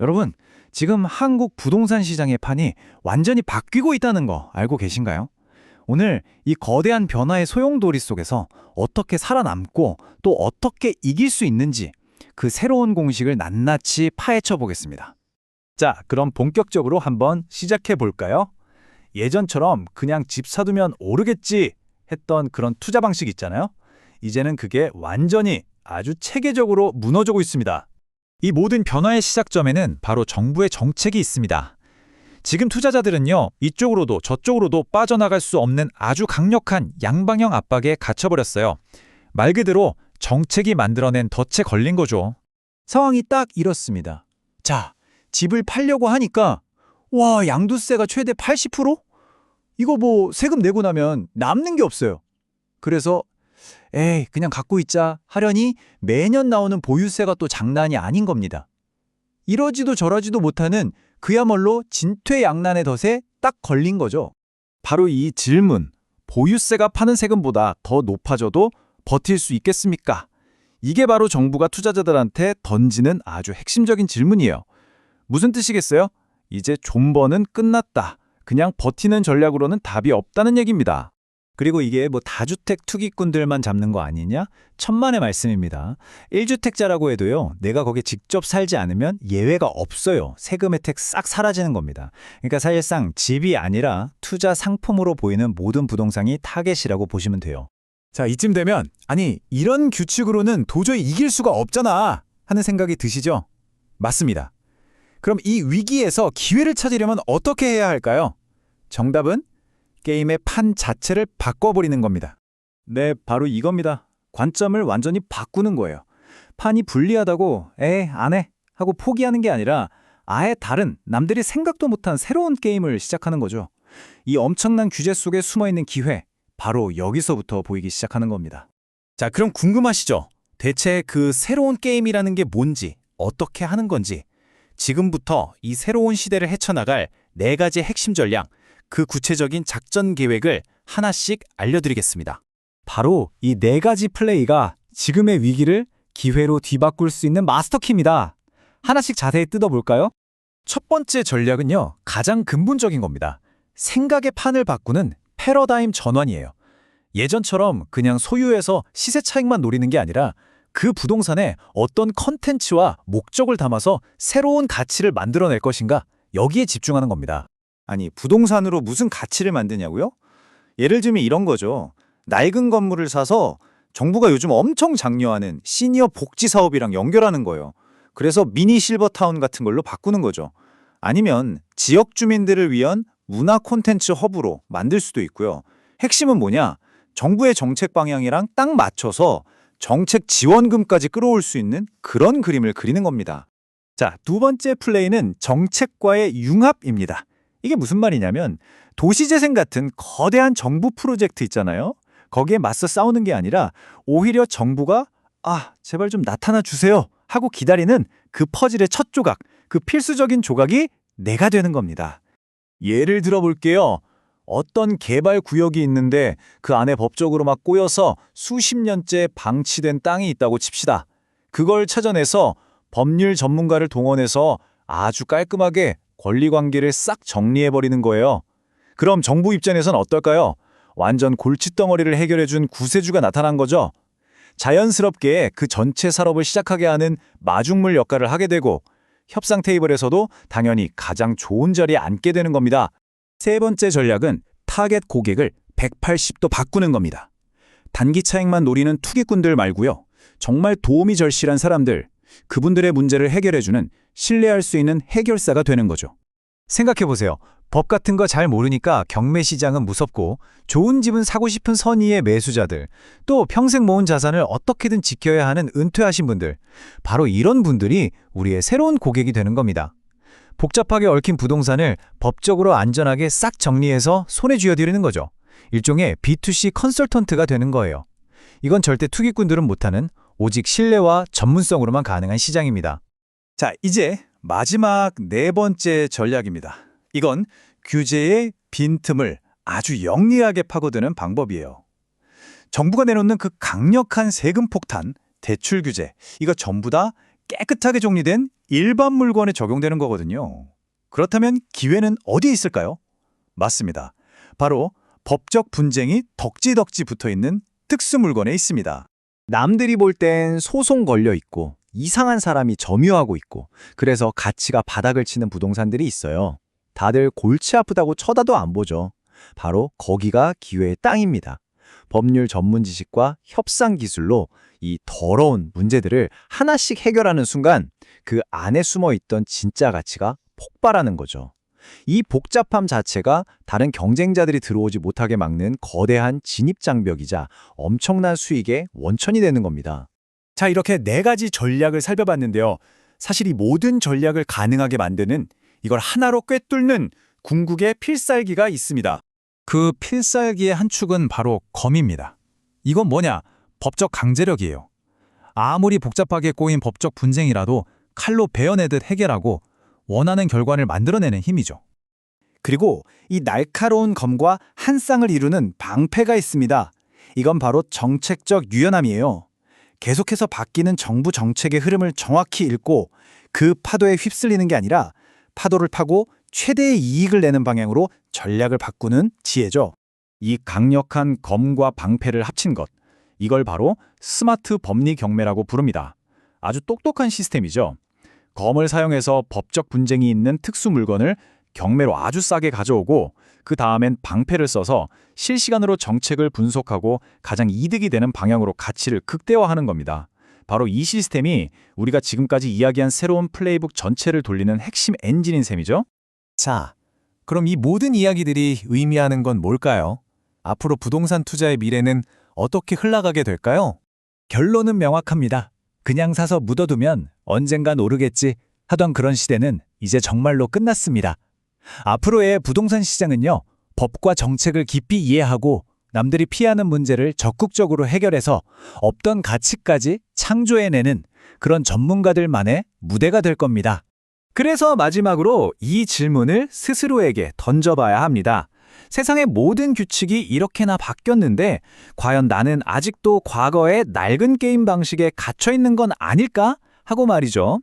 여러분, 지금 한국 부동산 시장의 판이 완전히 바뀌고 있다는 거 알고 계신가요? 오늘 이 거대한 변화의 소용돌이 속에서 어떻게 살아남고 또 어떻게 이길 수 있는지 그 새로운 공식을 낱낱이 파헤쳐 보겠습니다. 자, 그럼 본격적으로 한번 시작해 볼까요? 예전처럼 그냥 집 사두면 오르겠지 했던 그런 투자 방식 있잖아요. 이제는 그게 완전히 아주 체계적으로 무너지고 있습니다. 이 모든 변화의 시작점에는 바로 정부의 정책이 있습니다. 지금 투자자들은요, 이쪽으로도 저쪽으로도 빠져나갈 수 없는 아주 강력한 양방향 압박에 갇혀버렸어요. 말 그대로 정책이 만들어낸 덫에 걸린 거죠. 상황이 딱 이렇습니다. 자, 집을 팔려고 하니까 와, 양도세가 최대 80%? 이거 뭐 세금 내고 나면 남는 게 없어요. 그래서 에이, 그냥 갖고 있자 하려니 매년 나오는 보유세가 또 장난이 아닌 겁니다. 이러지도 저러지도 못하는 그야말로 진퇴양난의 덫에 딱 걸린 거죠. 바로 이 질문, 보유세가 파는 세금보다 더 높아져도 버틸 수 있겠습니까? 이게 바로 정부가 투자자들한테 던지는 아주 핵심적인 질문이에요. 무슨 뜻이겠어요? 이제 존버는 끝났다. 그냥 버티는 전략으로는 답이 없다는 얘기입니다. 그리고 이게 뭐 다주택 투기꾼들만 잡는 거 아니냐? 천만의 말씀입니다. 1주택자라고 해도요, 내가 거기에 직접 살지 않으면 예외가 없어요. 세금 혜택 싹 사라지는 겁니다. 그러니까 사실상 집이 아니라 투자 상품으로 보이는 모든 부동산이 타겟이라고 보시면 돼요. 자, 이쯤 되면 아니, 이런 규칙으로는 도저히 이길 수가 없잖아 하는 생각이 드시죠? 맞습니다. 그럼 이 위기에서 기회를 찾으려면 어떻게 해야 할까요? 정답은 게임의 판 자체를 바꿔버리는 겁니다. 네, 바로 이겁니다. 관점을 완전히 바꾸는 거예요. 판이 불리하다고 안 해 하고 포기하는 게 아니라 아예 다른 남들이 생각도 못한 새로운 게임을 시작하는 거죠. 이 엄청난 규제 속에 숨어있는 기회, 바로 여기서부터 보이기 시작하는 겁니다. 자, 그럼 궁금하시죠? 대체 그 새로운 게임이라는 게 뭔지, 어떻게 하는 건지, 지금부터 이 새로운 시대를 헤쳐나갈 4가지 핵심 전략, 그 구체적인 작전 계획을 하나씩 알려드리겠습니다. 바로 이 4가지 플레이가 지금의 위기를 기회로 뒤바꿀 수 있는 마스터키입니다. 하나씩 자세히 뜯어볼까요? 첫 번째 전략은요, 가장 근본적인 겁니다. 생각의 판을 바꾸는 패러다임 전환이에요. 예전처럼 그냥 소유해서 시세 차익만 노리는 게 아니라 그 부동산에 어떤 컨텐츠와 목적을 담아서 새로운 가치를 만들어낼 것인가, 여기에 집중하는 겁니다. 아니, 부동산으로 무슨 가치를 만드냐고요? 예를 들면 이런 거죠. 낡은 건물을 사서 정부가 요즘 엄청 장려하는 시니어 복지 사업이랑 연결하는 거예요. 그래서 미니 실버타운 같은 걸로 바꾸는 거죠. 아니면 지역 주민들을 위한 문화 콘텐츠 허브로 만들 수도 있고요. 핵심은 뭐냐? 정부의 정책 방향이랑 딱 맞춰서 정책 지원금까지 끌어올 수 있는 그런 그림을 그리는 겁니다. 자, 두 번째 플레이는 정책과의 융합입니다. 이게 무슨 말이냐면 도시재생 같은 거대한 정부 프로젝트 있잖아요. 거기에 맞서 싸우는 게 아니라 오히려 정부가 제발 좀 나타나 주세요 하고 기다리는 그 퍼즐의 첫 조각, 그 필수적인 조각이 내가 되는 겁니다. 예를 들어 볼게요. 어떤 개발 구역이 있는데 그 안에 법적으로 막 꼬여서 수십 년째 방치된 땅이 있다고 칩시다. 그걸 찾아내서 법률 전문가를 동원해서 아주 깔끔하게 권리관계를 싹 정리해버리는 거예요. 그럼 정부 입장에선 어떨까요? 완전 골칫덩어리를 해결해준 구세주가 나타난 거죠. 자연스럽게 그 전체 산업을 시작하게 하는 마중물 역할을 하게 되고 협상 테이블에서도 당연히 가장 좋은 자리에 앉게 되는 겁니다. 세 번째 전략은 타겟 고객을 180도 바꾸는 겁니다. 단기 차익만 노리는 투기꾼들 말고요. 정말 도움이 절실한 사람들, 그분들의 문제를 해결해주는 신뢰할 수 있는 해결사가 되는 거죠. 생각해보세요. 법 같은 거 잘 모르니까 경매 시장은 무섭고 좋은 집은 사고 싶은 선의의 매수자들, 또 평생 모은 자산을 어떻게든 지켜야 하는 은퇴하신 분들, 바로 이런 분들이 우리의 새로운 고객이 되는 겁니다. 복잡하게 얽힌 부동산을 법적으로 안전하게 싹 정리해서 손에 쥐어드리는 거죠. 일종의 B2C 컨설턴트가 되는 거예요. 이건 절대 투기꾼들은 못하는 오직 신뢰와 전문성으로만 가능한 시장입니다. 자, 이제 마지막 4번째 전략입니다. 이건 규제의 빈틈을 아주 영리하게 파고드는 방법이에요. 정부가 내놓는 그 강력한 세금 폭탄, 대출 규제, 이거 전부 다 깨끗하게 정리된 일반 물건에 적용되는 거거든요. 그렇다면 기회는 어디에 있을까요? 맞습니다. 바로 법적 분쟁이 덕지덕지 붙어있는 특수 물건에 있습니다. 남들이 볼 땐 소송 걸려 있고 이상한 사람이 점유하고 있고 그래서 가치가 바닥을 치는 부동산들이 있어요. 다들 골치 아프다고 쳐다도 안 보죠. 바로 거기가 기회의 땅입니다. 법률 전문 지식과 협상 기술로 이 더러운 문제들을 하나씩 해결하는 순간 그 안에 숨어 있던 진짜 가치가 폭발하는 거죠. 이 복잡함 자체가 다른 경쟁자들이 들어오지 못하게 막는 거대한 진입장벽이자 엄청난 수익의 원천이 되는 겁니다. 자, 이렇게 4가지 전략을 살펴봤는데요. 사실 이 모든 전략을 가능하게 만드는 이걸 하나로 꿰뚫는 궁극의 필살기가 있습니다. 그 필살기의 한 축은 바로 검입니다. 이건 뭐냐? 법적 강제력이에요. 아무리 복잡하게 꼬인 법적 분쟁이라도 칼로 베어내듯 해결하고 원하는 결과를 만들어내는 힘이죠. 그리고 이 날카로운 검과 한 쌍을 이루는 방패가 있습니다. 이건 바로 정책적 유연함이에요. 계속해서 바뀌는 정부 정책의 흐름을 정확히 읽고 그 파도에 휩쓸리는 게 아니라 파도를 타고 최대의 이익을 내는 방향으로 전략을 바꾸는 지혜죠. 이 강력한 검과 방패를 합친 것, 이걸 바로 스마트 법리 경매라고 부릅니다. 아주 똑똑한 시스템이죠. 검을 사용해서 법적 분쟁이 있는 특수 물건을 경매로 아주 싸게 가져오고 그 다음엔 방패를 써서 실시간으로 정책을 분석하고 가장 이득이 되는 방향으로 가치를 극대화하는 겁니다. 바로 이 시스템이 우리가 지금까지 이야기한 새로운 플레이북 전체를 돌리는 핵심 엔진인 셈이죠. 자, 그럼 이 모든 이야기들이 의미하는 건 뭘까요? 앞으로 부동산 투자의 미래는 어떻게 흘러가게 될까요? 결론은 명확합니다. 그냥 사서 묻어두면 언젠간 오르겠지 하던 그런 시대는 이제 정말로 끝났습니다. 앞으로의 부동산 시장은요, 법과 정책을 깊이 이해하고 남들이 피하는 문제를 적극적으로 해결해서 없던 가치까지 창조해내는 그런 전문가들만의 무대가 될 겁니다. 그래서 마지막으로 이 질문을 스스로에게 던져봐야 합니다. 세상의 모든 규칙이 이렇게나 바뀌었는데 과연 나는 아직도 과거의 낡은 게임 방식에 갇혀 있는 건 아닐까? 하고 말이죠.